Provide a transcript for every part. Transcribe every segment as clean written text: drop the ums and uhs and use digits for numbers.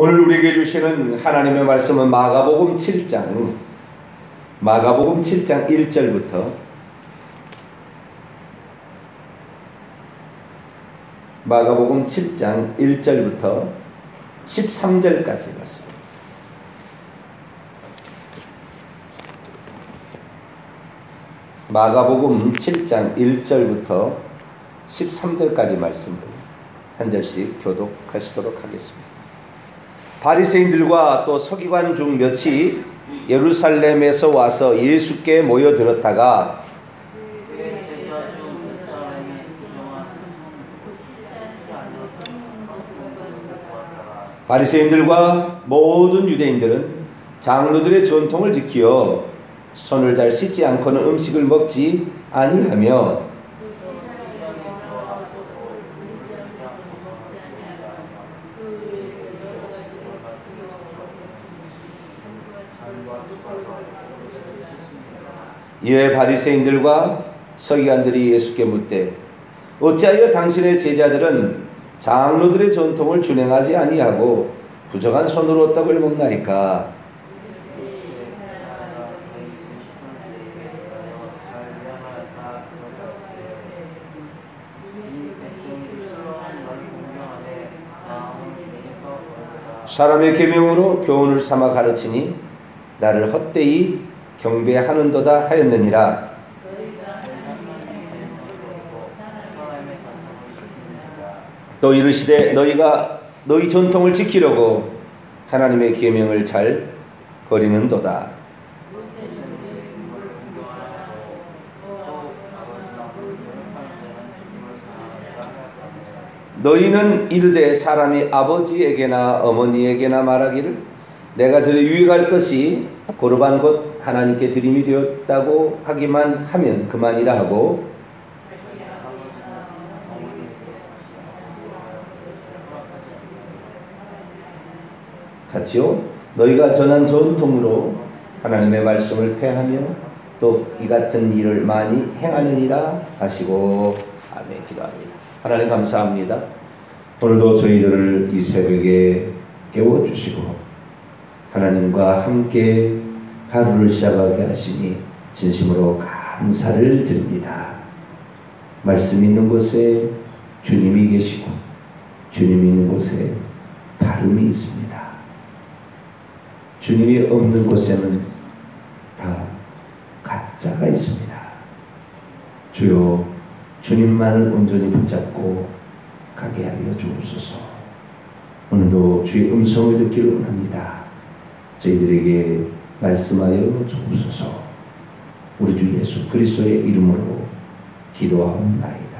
오늘 우리에게 주시는 하나님의 말씀은 마가복음 7장 1절부터 마가복음 7장 1절부터 13절까지 말씀입니다. 마가복음 7장 1절부터 13절까지 말씀을 한 절씩 교독하시도록 하겠습니다. 바리새인들과 또 서기관 중 몇이 예루살렘에서 와서 예수께 모여들었다가 바리새인들과 모든 유대인들은 장로들의 전통을 지키어 손을 잘 씻지 않고는 음식을 먹지 아니하며 이에 바리새인들과 서기관들이 예수께 묻되 어찌하여 당신의 제자들은 장로들의 전통을 준행하지 아니하고 부정한 손으로 떡을 먹나이까? 사람의 계명으로 교훈을 삼아 가르치니 나를 헛되이 경배하는도다 하였느니라. 또 이르시되 너희가 너희 전통을 지키려고 하나님의 계명을 잘 버리는도다. 너희는 이르되 사람이 아버지에게나 어머니에게나 말하기를 내가 들에 유익할 것이 고르반 곧 하나님께 드림이 되었다고 하기만 하면 그만이라 하고 같이요 너희가 전한 전통으로 하나님의 말씀을 폐하며 또 이 같은 일을 많이 행하느니라 하시고 아멘. 기도합니다. 하나님 감사합니다. 오늘도 저희들을 이 새벽에 깨워주시고 하나님과 함께 하루를 시작하게 하시니 진심으로 감사를 드립니다. 말씀 있는 곳에 주님이 계시고 주님이 있는 곳에 발음이 있습니다. 주님이 없는 곳에는 다 가짜가 있습니다. 주여 주님만을 온전히 붙잡고 가게 하여 주옵소서. 오늘도 주의 음성을 듣기를 원합니다. 저희들에게 말씀하여 주옵소서. 우리 주 예수 그리스도의 이름으로 기도하옵나이다.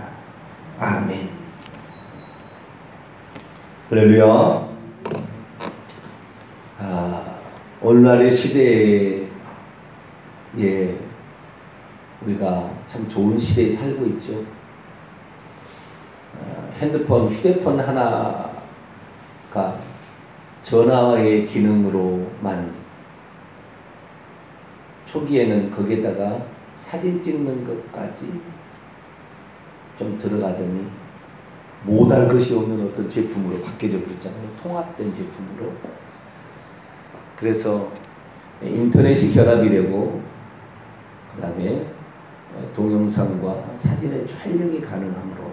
아멘. 할렐루야. 오늘날의 시대에 우리가 참 좋은 시대에 살고 있죠. 핸드폰, 휴대폰 하나가 전화의 기능으로만 초기에는 거기에다가 사진 찍는 것까지 좀 들어가더니 못할 것이 없는 어떤 제품으로 바뀌어져 버렸잖아요. 통합된 제품으로. 그래서 인터넷이 결합이 되고 그 다음에 동영상과 사진의 촬영이 가능하므로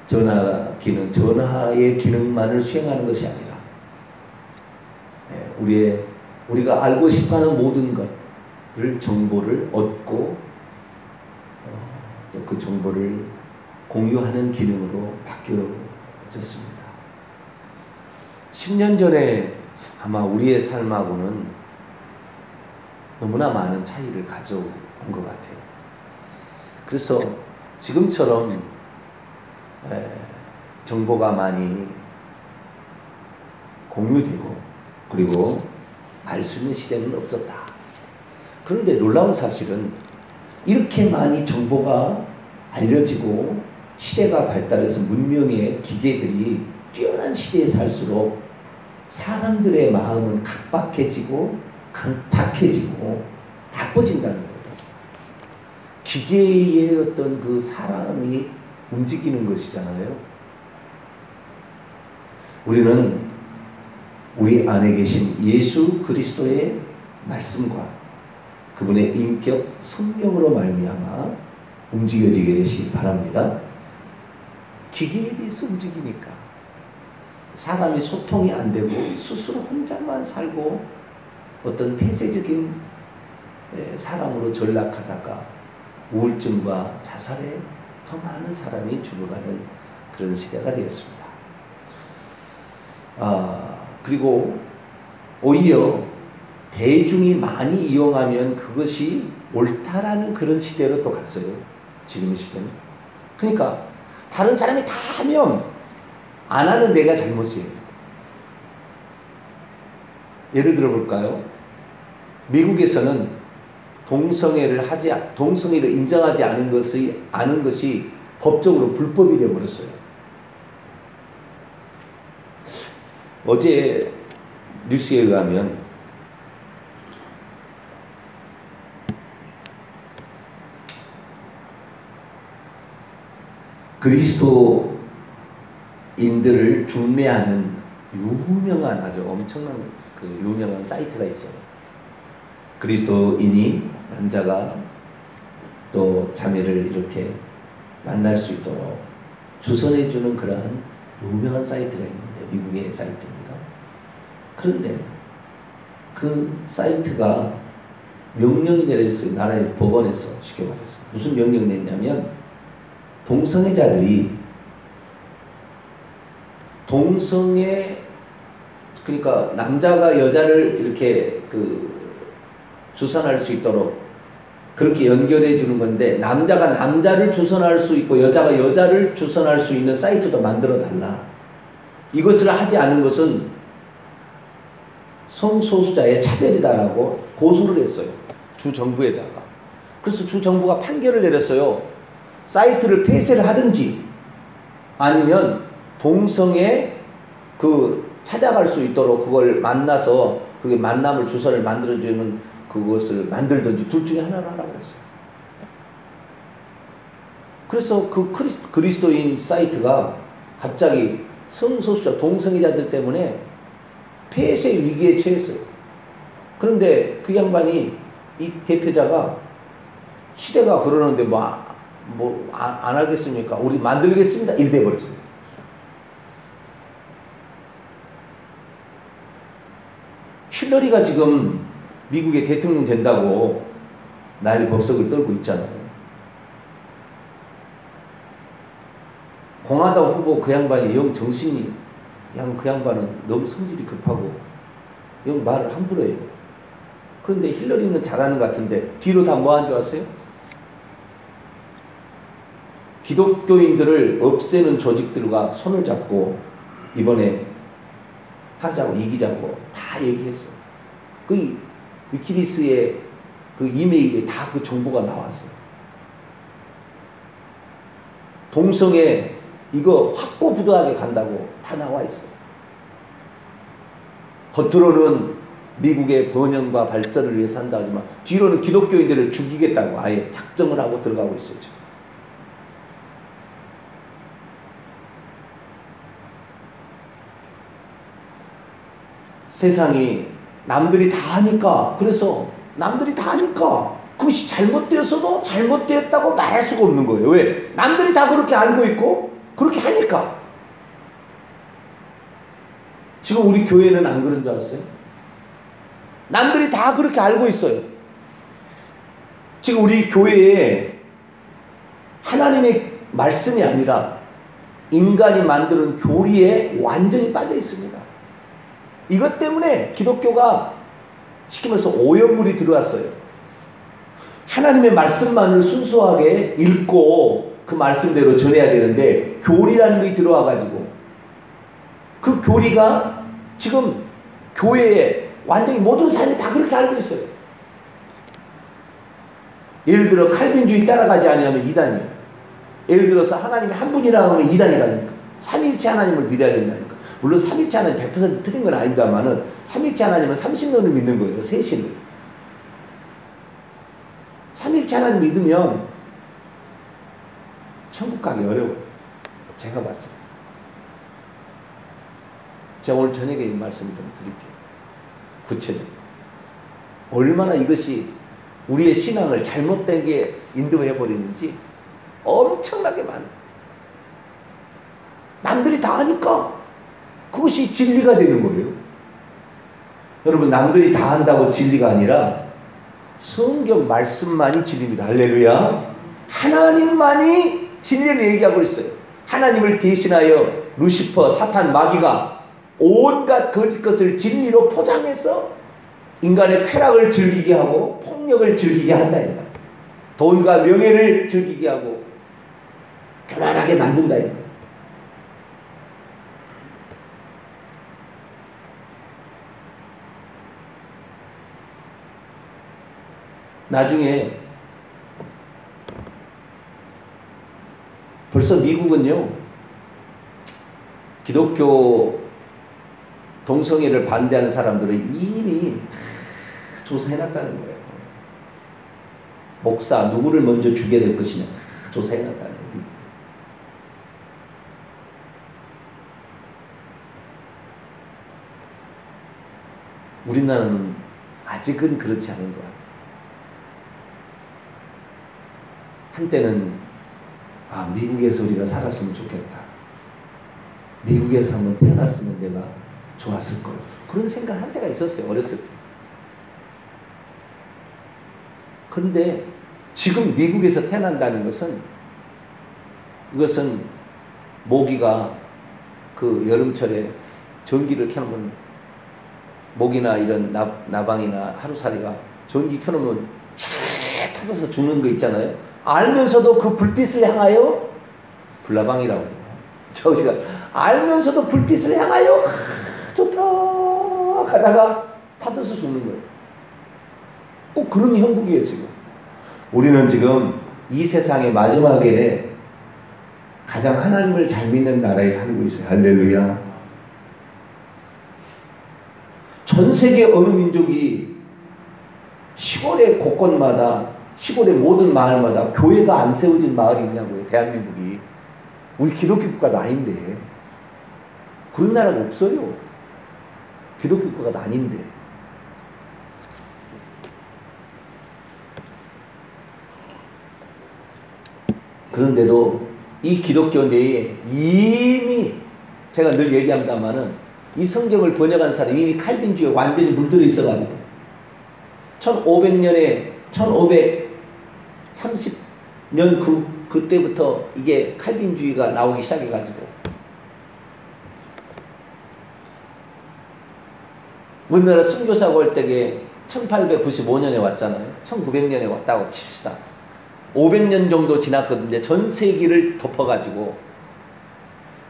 전화 기능, 전화의 기능만을 수행하는 것이 아니라 우리가 알고 싶어하는 모든 것을 정보를 얻고 또 그 정보를 공유하는 기능으로 바뀌어졌습니다. 10년 전에 아마 우리의 삶하고는 너무나 많은 차이를 가져온 것 같아요. 그래서 지금처럼 정보가 많이 공유되고 그리고 알 수 있는 시대는 없었다. 그런데 놀라운 사실은 이렇게 많이 정보가 알려지고 시대가 발달해서 문명의 기계들이 뛰어난 시대에 살수록 사람들의 마음은 각박해지고 강팍해지고 나빠진다는 거예요. 기계의 어떤 그 사람이 움직이는 것이잖아요. 우리는 우리 안에 계신 예수 그리스도의 말씀과 그분의 인격 성령으로 말미암아 움직여지게 되시기 바랍니다. 기계에 대해서 움직이니까 사람이 소통이 안 되고 스스로 혼자만 살고 어떤 폐쇄적인 사람으로 전락하다가 우울증과 자살에 더 많은 사람이 죽어가는 그런 시대가 되겠습니다. 그리고 오히려 대중이 많이 이용하면 그것이 옳다라는 그런 시대로 또 갔어요. 지금 시대는. 그러니까 다른 사람이 다 하면 안 하는 내가 잘못이에요. 예를 들어 볼까요? 미국에서는 동성애를 인정하지 않은 것이 법적으로 불법이 되어 버렸어요. 어제 뉴스에 의하면 그리스도인들을 중매하는 유명한 아주 엄청난 그 유명한 사이트가 있어요. 그리스도인이 남자가 또 자매를 이렇게 만날 수 있도록 주선해주는 그러한 유명한 사이트가 있는데 미국의 사이트입니다. 그런데 그 사이트가 명령이 내렸어요. 나라의 법원에서 쉽게 말해서. 무슨 명령이 냈냐면 동성애자들이 그러니까 남자가 여자를 이렇게 주선할 수 있도록 그렇게 연결해 주는 건데 남자가 남자를 주선할 수 있고 여자가 여자를 주선할 수 있는 사이트도 만들어 달라. 이것을 하지 않은 것은 성소수자의 차별이다라고 고소를 했어요. 주정부에다가. 그래서 주정부가 판결을 내렸어요. 사이트를 폐쇄를 하든지 아니면 동성애 찾아갈 수 있도록 그걸 만나서 그게 만남을 주선을 만들어주는 그것을 만들든지 둘 중에 하나를 하라고 했어요. 그래서 그 그리스도인 사이트가 갑자기 성소수자 동성애자들 때문에 폐쇄 위기에 처했어요. 그런데 그 양반이 이 대표자가 시대가 그러는데 안 하겠습니까? 우리 만들겠습니다. 이래 돼버렸어요. 힐러리가 지금 미국의 대통령 된다고 난리 법석을 떨고 있잖아요. 공화당 후보 그 양반이 정신이 그 양반은 너무 성질이 급하고 말을 함부로 해요. 그런데 힐러리는 잘하는 것 같은데 뒤로 다 뭐 한 줄 아세요? 기독교인들을 없애는 조직들과 손을 잡고 이번에 하자고 이기자고 다 얘기했어요. 그 위키리스의 그 이메일에 다 그 정보가 나왔어요. 동성애 이거 확고부도하게 간다고 다 나와 있어요. 겉으로는 미국의 번영과 발전을 위해서 한다 하지만 뒤로는 기독교인들을 죽이겠다고 아예 작정을 하고 들어가고 있어요. 지금. 세상이 남들이 다 하니까 그것이 잘못되었어도 잘못되었다고 말할 수가 없는 거예요. 왜? 남들이 다 그렇게 알고 있고 그렇게 하니까. 지금 우리 교회는 안 그런 줄 아세요? 남들이 다 그렇게 알고 있어요. 지금 우리 교회에 하나님의 말씀이 아니라 인간이 만드는 교리에 완전히 빠져 있습니다. 이것 때문에 기독교가 쉽게 말해서 오염물이 들어왔어요. 하나님의 말씀만을 순수하게 읽고 그 말씀대로 전해야 되는데 교리라는 것이 들어와가지고 그 교리가 지금 교회에 완전히 모든 사람이 다 그렇게 알고 있어요. 예를 들어 칼빈주의 따라가지 아니하면 이단이에요. 예를 들어서 하나님이 한 분이라고 하면 이단이라니까. 삼위일체 하나님을 믿어야 된다니까. 물론 삼위일체 하나님 100% 틀린 건 아닙니다만은 삼위일체 하나님은 삼신론을 믿는 거예요. 세신을. 삼위일체 하나님 믿으면 천국 가기 어려워요. 제가 봤습니다. 제가 오늘 저녁에 이 말씀을 좀 드릴게요. 구체적으로. 얼마나 이것이 우리의 신앙을 잘못되게 인도해버리는지 엄청나게 많아요. 남들이 다 하니까 그것이 진리가 되는 거예요. 여러분, 남들이 다 한다고 진리가 아니라 성경 말씀만이 진리입니다. 할렐루야. 하나님만이 진리를 얘기하고 있어요. 하나님을 대신하여 루시퍼, 사탄, 마귀가 온갖 거짓 것을 진리로 포장해서 인간의 쾌락을 즐기게 하고 폭력을 즐기게 한다. 돈과 명예를 즐기게 하고 교만하게 만든다. 나중에 벌써 미국은요, 기독교 동성애를 반대하는 사람들은 이미 다 조사해놨다는 거예요. 목사 누구를 먼저 죽여야 될 것이냐 다 조사해놨다는 거예요. 우리나라는 아직은 그렇지 않은 것 같아요. 한때는 미국에서 우리가 살았으면 좋겠다. 미국에서 한번 태어났으면 내가 좋았을 걸. 그런 생각 한 때가 있었어요. 어렸을 때. 그런데 지금 미국에서 태어난다는 것은, 이것은 모기가 그 여름철에 전기를 켜놓으면, 모기나 이런 나방이나 하루살이가 전기 켜놓으면 촤 타서 죽는 거 있잖아요. 알면서도 그 불빛을 향하여, 불나방이라고 저기가 알면서도 불빛을 향하여 좋다 가다가 타져서 죽는 거예요. 꼭 그런 형국이에요. 지금 우리는 지금 이 세상의 마지막에 가장 하나님을 잘 믿는 나라에 살고 있어요. 할렐루야. 전 세계 어느 민족이 시골의 곳곳마다, 시골의 모든 마을마다 교회가 안 세워진 마을이 있냐고요. 대한민국이. 우리 기독교 국가도 아닌데. 그런 나라가 없어요. 기독교 국가가 아닌데. 그런데도 이 기독교 내에 이미, 제가 늘 얘기합니다마는, 이 성경을 번역한 사람이 이미 칼빈주의에 완전히 물들어 있어가지고 1500년에 1530년 그때부터 이게 칼빈주의가 나오기 시작해가지고 우리나라 선교사가 올 때에 1895년에 왔잖아요. 1900년에 왔다고 칩시다. 500년 정도 지났거든요. 전 세기를 덮어가지고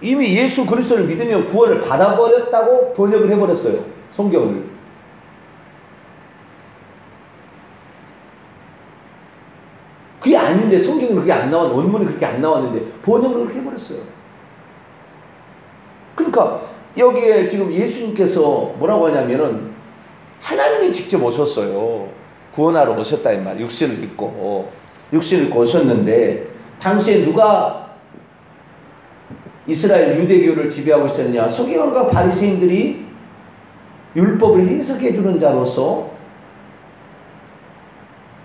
이미 예수 그리스도를 믿으면 구원을 받아버렸다고 번역을 해버렸어요. 성경을. 그게 아닌데, 성경은 그게 안 나왔는데, 원문이 그렇게 안 나왔는데 번역을 그렇게 해버렸어요. 그러니까 여기에 지금 예수님께서 뭐라고 하냐면은 하나님이 직접 오셨어요. 구원하러 오셨다 이 말. 육신을 입고 오셨는데, 당시에 누가 이스라엘 유대교를 지배하고 있었느냐? 서기관과 바리새인들이 율법을 해석해 주는 자로서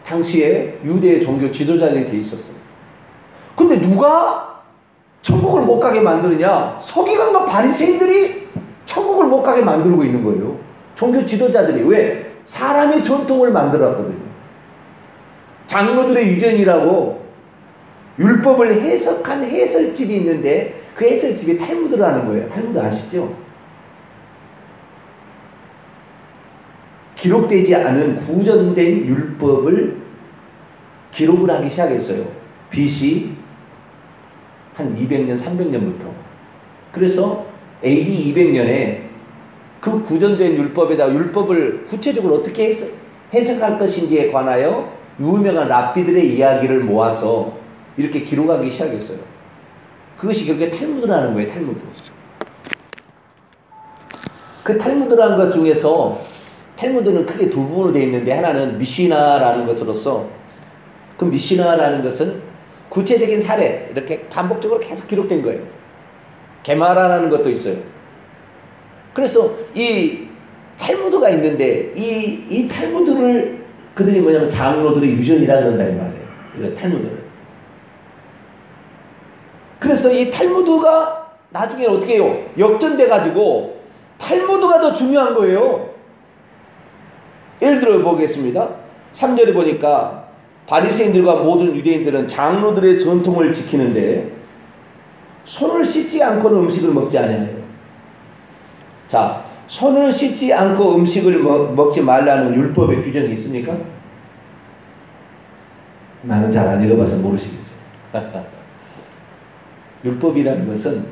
당시에 유대의 종교 지도자들이 돼 있었어요. 근데 누가 천국을 못 가게 만드느냐? 서기관과 바리새인들이 천국을 못 가게 만들고 있는 거예요. 종교 지도자들이. 왜? 사람의 전통을 만들었거든요. 장로들의 유전이라고 율법을 해석한 해설집이 있는데, 그 해설집이 탈무드라는 거예요. 탈무드 아시죠? 기록되지 않은 구전된 율법을 기록을 하기 시작했어요. BC 한 200년, 300년부터. 그래서 AD 200년에 그 구전된 율법에다 율법을 구체적으로 어떻게 해석할 것인지에 관하여 유명한 랍비들의 이야기를 모아서 이렇게 기록하기 시작했어요. 그것이 결국에 탈무드라는 거예요. 탈무드. 그 탈무드라는 것 중에서, 탈무드는 크게 두 부분으로 되어 있는데, 하나는 미시나라는 것으로서, 그 미시나라는 것은 구체적인 사례, 이렇게 반복적으로 계속 기록된 거예요. 게마라라는 것도 있어요. 그래서 이 탈무드가 있는데 이 탈무드를 그들이 뭐냐면 장로들의 유전이라 그런다 이 말이에요. 이 탈무드를. 그래서 이 탈무드가 나중에 어떻게 해요? 역전돼 가지고 탈무드가 더 중요한 거예요. 예를 들어 보겠습니다. 3절에 보니까 바리새인들과 모든 유대인들은 장로들의 전통을 지키는데 손을 씻지 않고는 음식을 먹지 않아요. 자, 손을 씻지 않고 음식을 먹지 말라는 율법의 규정이 있습니까? 나는 잘 안 읽어봐서 모르시겠죠. 율법이라는 것은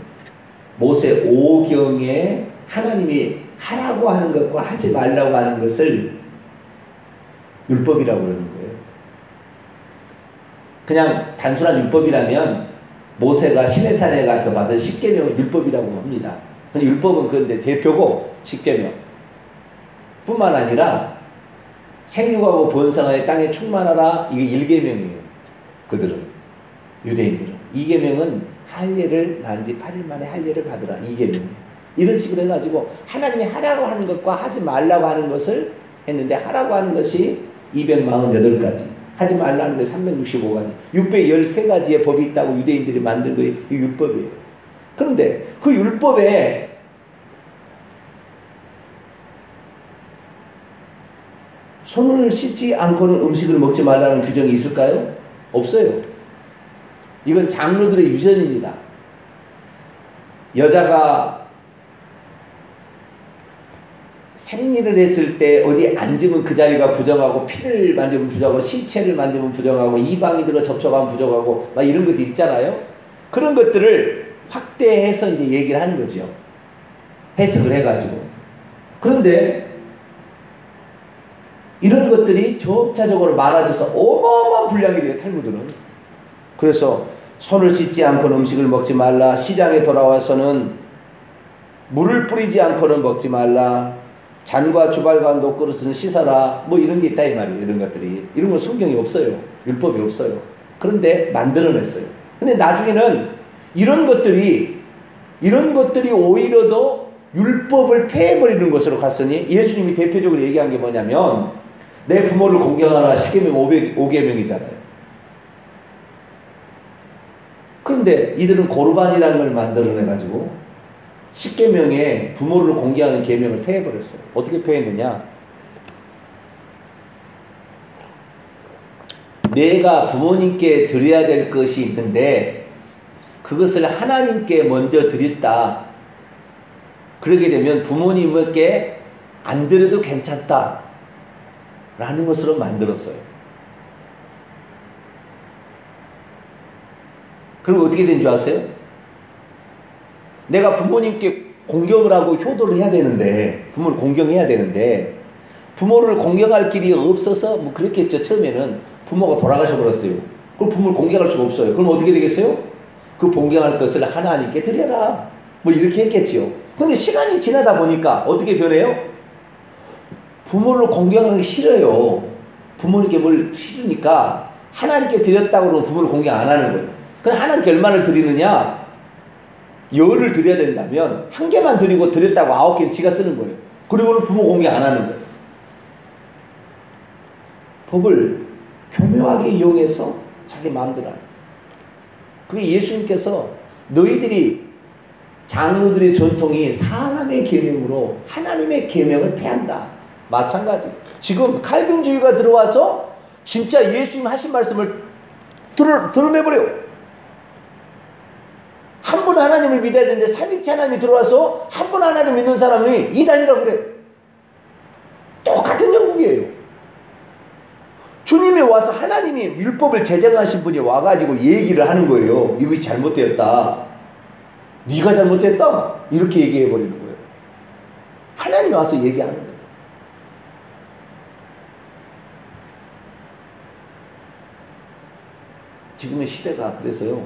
모세 5경에 하나님이 하라고 하는 것과 하지 말라고 하는 것을 율법이라고 그러는 거예요. 그냥 단순한 율법이라면 모세가 시내산에 가서 받은 십계명을 율법이라고 합니다. 율법은 그런데 대표고 십계명 뿐만 아니라 생육하고 번성하여 땅에 충만하라 이게 1계명이에요. 그들은 유대인들은 2계명은 할례를 난 지 8일 만에 할례를 받으라 2계명 이런 식으로 해가지고 하나님이 하라고 하는 것과 하지 말라고 하는 것을 했는데 하라고 하는 것이 248가지 하지 말라는 것이 365가지 613가지의 법이 있다고 유대인들이 만든 게 이 율법이에요. 그런데 그 율법에 손을 씻지 않고는 음식을 먹지 말라는 규정이 있을까요? 없어요. 이건 장로들의 유전입니다. 여자가 생리를 했을 때 어디 앉으면 그 자리가 부정하고 피를 만지면 부정하고 시체를 만지면 부정하고 이방이 들어 접촉하면 부정하고 막 이런 것들 있잖아요. 그런 것들을 확대해서 이제 얘기를 하는 거죠. 해석을 해가지고. 그런데 이런 것들이 점차적으로 많아져서 어마어마한 분량이 돼요. 탈무드는. 그래서 손을 씻지 않고는 음식을 먹지 말라. 시장에 돌아와서는 물을 뿌리지 않고는 먹지 말라. 잔과 주발과 녹그릇은 씻어라. 뭐 이런 게 있다 이 말이에요. 이런 것들이. 이런 건 성경이 없어요. 율법이 없어요. 그런데 만들어냈어요. 근데 나중에는 이런 것들이 오히려 더 율법을 폐해버리는 것으로 갔으니 예수님이 대표적으로 얘기한 게 뭐냐면 내 부모를 공경하라 10계명 5계명이잖아요. 그런데 이들은 고르반이라는 걸 만들어내가지고 10계명에 부모를 공경하는 계명을 폐해버렸어요. 어떻게 폐했느냐? 내가 부모님께 드려야 될 것이 있는데 그것을 하나님께 먼저 드렸다. 그러게 되면 부모님께 안 드려도 괜찮다 라는 것으로 만들었어요. 그리고 어떻게 된 줄 아세요? 내가 부모님께 공경을 하고 효도를 해야 되는데 부모를 공경해야 되는데 부모를 공경할 길이 없어서 뭐 그랬겠죠. 처음에는 부모가 돌아가셔 버렸어요. 그럼 부모를 공경할 수가 없어요. 그럼 어떻게 되겠어요? 그 공경할 것을 하나님께 드려라 뭐 이렇게 했겠죠. 근데 시간이 지나다 보니까 어떻게 변해요? 부모를 공경하기 싫어요. 부모님께 뭘 싫으니까 하나님께 드렸다고 그러면 부모를 공경 안 하는 거예요. 그럼 하나님께 얼마를 드리느냐? 열을 드려야 된다면 한 개만 드리고 드렸다고 9개는 지가 쓰는 거예요. 그리고는 부모 공경 안 하는 거예요. 법을 교묘하게 이용해서 자기 마음대로 하는 거예요. 그게 예수님께서 너희들이 장로들의 전통이 사람의 계명으로 하나님의 계명을 폐한다. 마찬가지. 지금 칼빈주의가 들어와서 진짜 예수님 하신 말씀을 드러내버려요. 한 분 하나님을 믿어야 되는데 삼위일체 하나님이 들어와서 한 분 하나님 믿는 사람이 이단이라고 그래. 똑같은 영국이에요. 주님이 와서 하나님이 율법을 제정하신 분이 와가지고 얘기를 하는 거예요. 이것이 잘못되었다. 네가 잘못됐다. 이렇게 얘기해버리는 거예요. 하나님이 와서 얘기하는 거예요. 지금의 시대가 그래서요.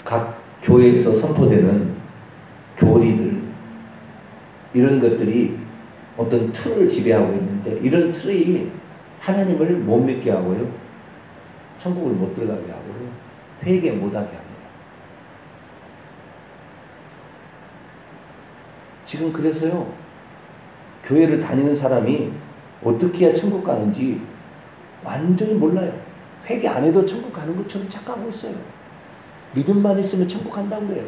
각 교회에서 선포되는 교리들 이런 것들이 어떤 틀을 지배하고 있는데 이런 틀이 하나님을 못 믿게 하고요. 천국을 못 들어가게 하고요. 회개 못하게 합니다. 지금 그래서요, 교회를 다니는 사람이 어떻게 해야 천국 가는지 완전히 몰라요. 회개 안 해도 천국 가는 것처럼 착각하고 있어요. 믿음만 있으면 천국 간다고 그래요.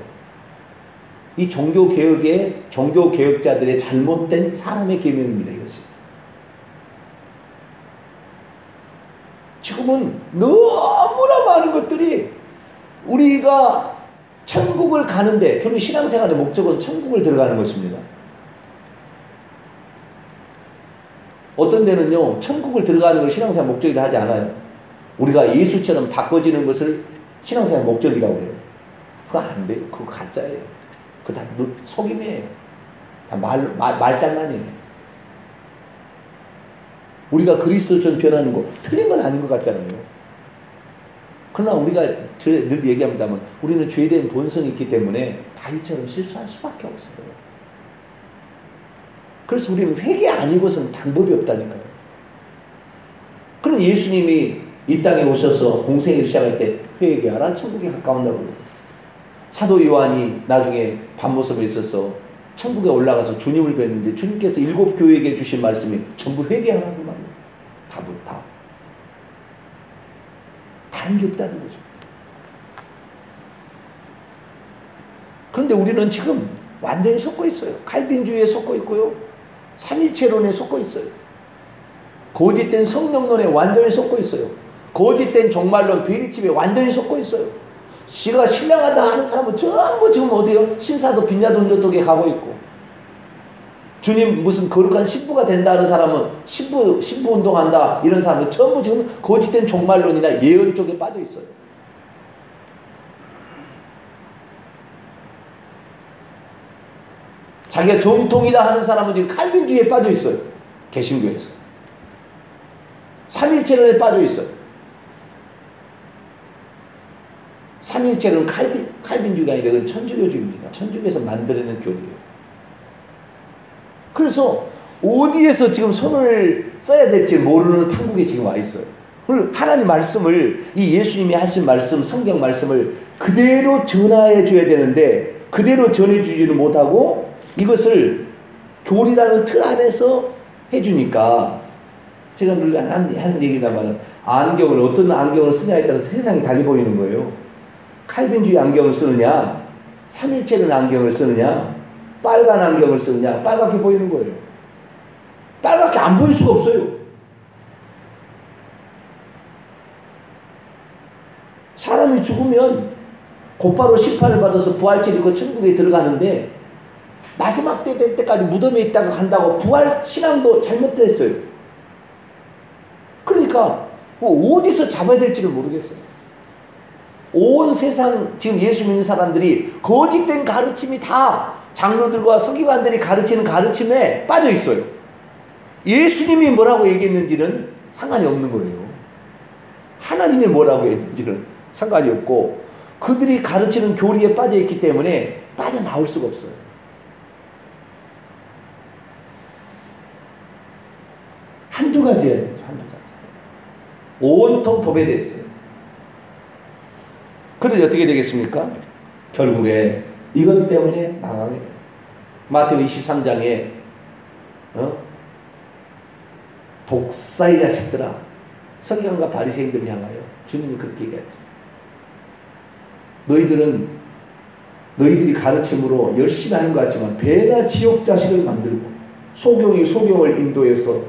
이 종교개혁자들의 잘못된 사람의 계명입니다, 이것이. 지금은 너무나 많은 것들이 우리가 천국을 가는데, 결국 신앙생활의 목적은 천국을 들어가는 것입니다. 어떤 데는요, 천국을 들어가는 걸 신앙생활 목적이라 하지 않아요. 우리가 예수처럼 바꿔지는 것을 신앙생활 목적이라고 해요. 그거 안 돼요. 그거 가짜예요. 그거 다 속임이에요. 다 말장난이에요. 우리가 그리스도처럼 변하는 거 틀린 건 아닌 것 같잖아요. 그러나 우리가 늘 얘기합니다만 우리는 죄된 본성이 있기 때문에 다윗처럼 실수할 수밖에 없어요. 그래서 우리는 회개 아니고서는 방법이 없다니까요. 그럼 예수님이 이 땅에 오셔서 공생애를 시작할 때 회개하라, 천국에 가까운다고. 사도 요한이 나중에 밤모습에 있어서 천국에 올라가서 주님을 뵀는데 주님께서 7 교회에게 주신 말씀이 전부 회개하라고 말이에요. 다. 다른 게 없다는 거죠. 그런데 우리는 지금 완전히 속고 있어요. 칼빈주의에 속고 있고요. 삼일체론에 속고 있어요. 거짓된 성령론에 완전히 속고 있어요. 거짓된 종말론, 베리칩에 완전히 속고 있어요. 지가 신령하다 하는 사람은 전부 지금 어디요? 신사도 빈야돈조 쪽에 가고 있고, 주님 무슨 거룩한 신부가 된다는 사람은 신부 운동한다 이런 사람은 전부 지금 거짓된 종말론이나 예언 쪽에 빠져 있어요. 자기가 정통이다 하는 사람은 지금 칼빈주의에 빠져 있어요. 개신교에서. 삼일체론에 빠져 있어요. 삼일체론은 칼빈주의가 아니라 그건 천주교주의입니다. 천주교에서 만들어낸 교리예요. 그래서 어디에서 지금 손을 써야 될지 모르는 판국에 지금 와 있어요. 하나님 말씀을, 이 예수님이 하신 말씀, 성경 말씀을 그대로 전하해 줘야 되는데 그대로 전해주지를 못하고 이것을 교리라는 틀 안에서 해주니까, 제가 늘 하는 얘기다만 안경을 어떤 안경을 쓰냐에 따라서 세상이 달리 보이는 거예요. 칼빈주의 안경을 쓰느냐, 삼일체론 안경을 쓰느냐, 빨간 안경을 쓰느냐, 빨갛게 보이는 거예요. 빨갛게 안 보일 수가 없어요. 사람이 죽으면 곧바로 심판을 받아서 부활절 입고 천국에 들어가는데 마지막 때 될 때까지 무덤에 있다가 간다고 부활 신앙도 잘못됐어요. 그러니까 뭐 어디서 잡아야 될지를 모르겠어요. 온 세상 지금 예수 믿는 사람들이 거짓된 가르침이 다 장로들과 서기관들이 가르치는 가르침에 빠져 있어요. 예수님이 뭐라고 얘기했는지는 상관이 없는 거예요. 하나님이 뭐라고 했는지는 상관이 없고 그들이 가르치는 교리에 빠져 있기 때문에 빠져나올 수가 없어요. 한두 가지 해야 되죠. 한두 가지. 온통 도배되어 있어요. 그런데 어떻게 되겠습니까? 결국에 이것 때문에 망하게 돼요. 마태복음 23장에 독사의 자식들아, 서기관과 바리새인들을 향하여 주님이 그렇게 얘기하죠. 너희들이 가르침으로 열심히 하는 것 같지만 배나 지옥 자식을 만들고 소경이 소경을 인도해서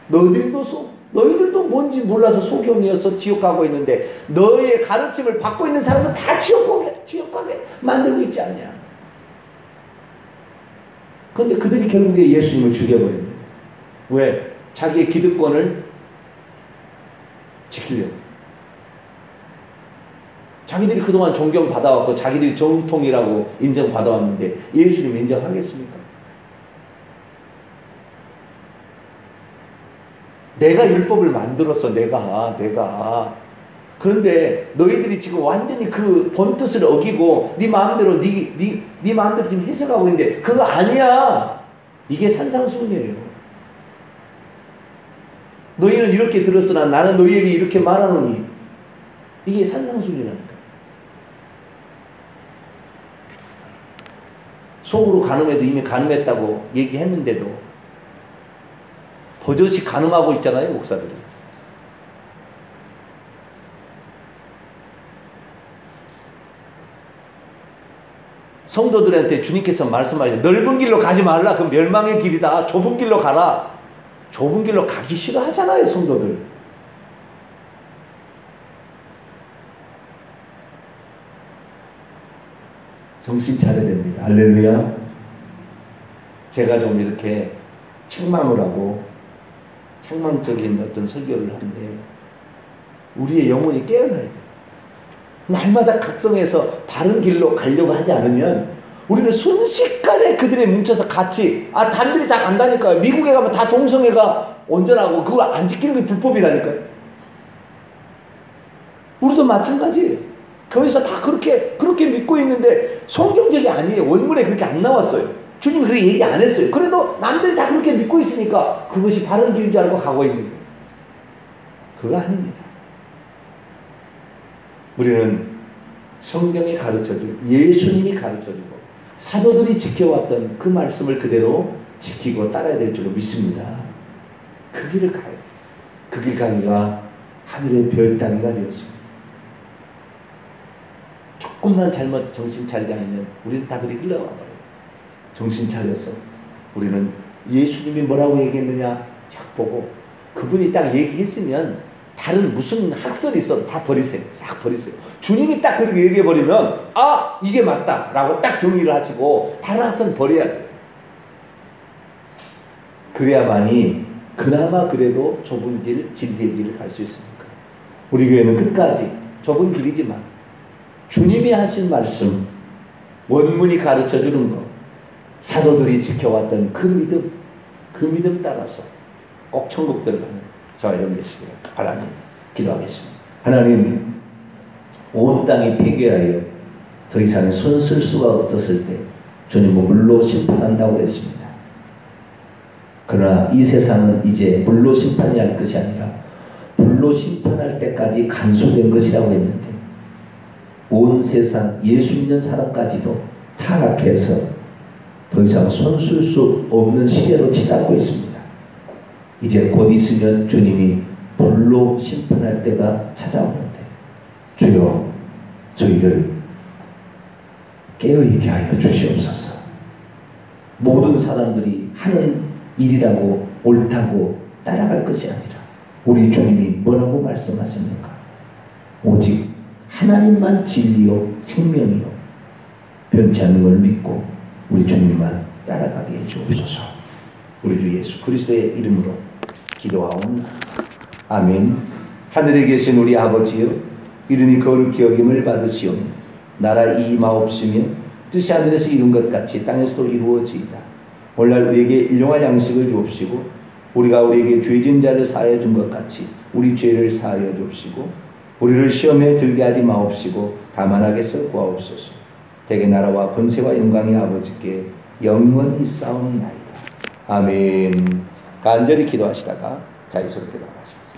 너희들도 뭔지 몰라서 소경이어서 지옥 가고 있는데 너의 가르침을 받고 있는 사람은 다 지옥 가게 만들고 있지 않냐. 그런데 그들이 결국에 예수님을 죽여버립니다. 왜? 자기의 기득권을 지키려고. 자기들이 그동안 존경받아왔고 자기들이 정통이라고 인정받아왔는데 예수님 인정하겠습니까? 내가 율법을 만들었어. 내가. 그런데 너희들이 지금 완전히 그 본뜻을 어기고 네 마음대로 네 마음대로 지금 해석하고 있는데 그거 아니야. 이게 산상수훈이에요. 너희는 이렇게 들었으나 나는 너희에게 이렇게 말하노니, 이게 산상수훈이라니까. 속으로 간음해도 이미 간음했다고 얘기했는데도 버젓이 간음하고 있잖아요, 목사들이. 성도들한테 주님께서 말씀하시죠. 넓은 길로 가지 말라. 그 멸망의 길이다. 좁은 길로 가라. 좁은 길로 가기 싫어하잖아요, 성도들. 정신 차려야 됩니다. 할렐루야. 제가 좀 이렇게 책망을 하고 책망적인 어떤 설교를 하는데 우리의 영혼이 깨어나야 돼요. 날마다 각성해서 바른 길로 가려고 하지 않으면 우리는 순식간에 그들에 뭉쳐서 같이 남들이 다 간다니까요. 미국에 가면 다 동성애가 온전하고 그걸 안 지키는 게 불법이라니까요. 우리도 마찬가지예요. 교회에서 다 그렇게 믿고 있는데 성경적이 아니에요. 원문에 그렇게 안 나왔어요. 주님 그렇게 얘기 안 했어요. 그래도 남들이 다 그렇게 믿고 있으니까 그것이 바른 길인 줄 알고 가고 있는 거예요. 그거 아닙니다. 우리는 성경이 가르쳐주고 예수님이 가르쳐주고 사도들이 지켜왔던 그 말씀을 그대로 지키고 따라야 될 줄로 믿습니다. 그 길을 가야 돼요. 그 길 가기가 하늘의 별 따기가 되었습니다. 조금만 잘못 정신 차리지 않으면 우리는 다 그리 흘러가 버려요. 정신 차려서 우리는 예수님이 뭐라고 얘기했느냐 쫙 보고 그분이 딱 얘기했으면 다른 무슨 학설이 있어도 다 버리세요. 싹 버리세요. 주님이 딱 그렇게 얘기해버리면 이게 맞다 라고 딱 정의를 하시고 다른 학설은 버려야 돼요. 그래야만이 그나마 그래도 좁은 길, 진리의 길을 갈 수 있습니까? 우리 교회는 끝까지 좁은 길이지만 주님이 하신 말씀, 원문이 가르쳐주는 것, 사도들이 지켜왔던 그 믿음 따라서 꼭 천국 들어가는 저와 여러분 되시기를 하나님 기도하겠습니다. 하나님, 온 땅이 폐괴하여 더 이상 손 쓸 수가 없었을 때 주님은 물로 심판한다고 했습니다. 그러나 이 세상은 이제 물로 심판이 할 것이 아니라 불로 심판할 때까지 간수된 것이라고 했는데 온 세상 예수 믿는 사람까지도 타락해서 더 이상 손 쓸 수 없는 시대로 치닫고 있습니다. 이제 곧 있으면 주님이 불로 심판할 때가 찾아오는데 주여 저희들 깨어있게 하여 주시옵소서. 모든 사람들이 하는 일이라고 옳다고 따라갈 것이 아니라 우리 주님이 뭐라고 말씀하십니까? 오직 하나님만 진리요 생명이요 변치 않는 걸 믿고 우리 주님만 따라가게 해주옵소서. 우리 주 예수 그리스도의 이름으로 기도하옵나이다. 아멘. 하늘에 계신 우리 아버지여, 이름이 거룩히 여김을 받으시오며 나라 임하옵시며 뜻이 하늘에서 이룬 것 같이 땅에서도 이루어지이다. 오늘날 우리에게 일용할 양식을 주옵시고 우리가 우리에게 죄진 자를 사하여 준 것 같이 우리 죄를 사하여 주옵시고 우리를 시험에 들게 하지 마옵시고 다만 악에서 구하옵소서. 대개 나라와 권세와 영광이 아버지께 영원히 싸움나이다. 아멘. 간절히 기도하시다가 자리소로 들어가시겠습니다.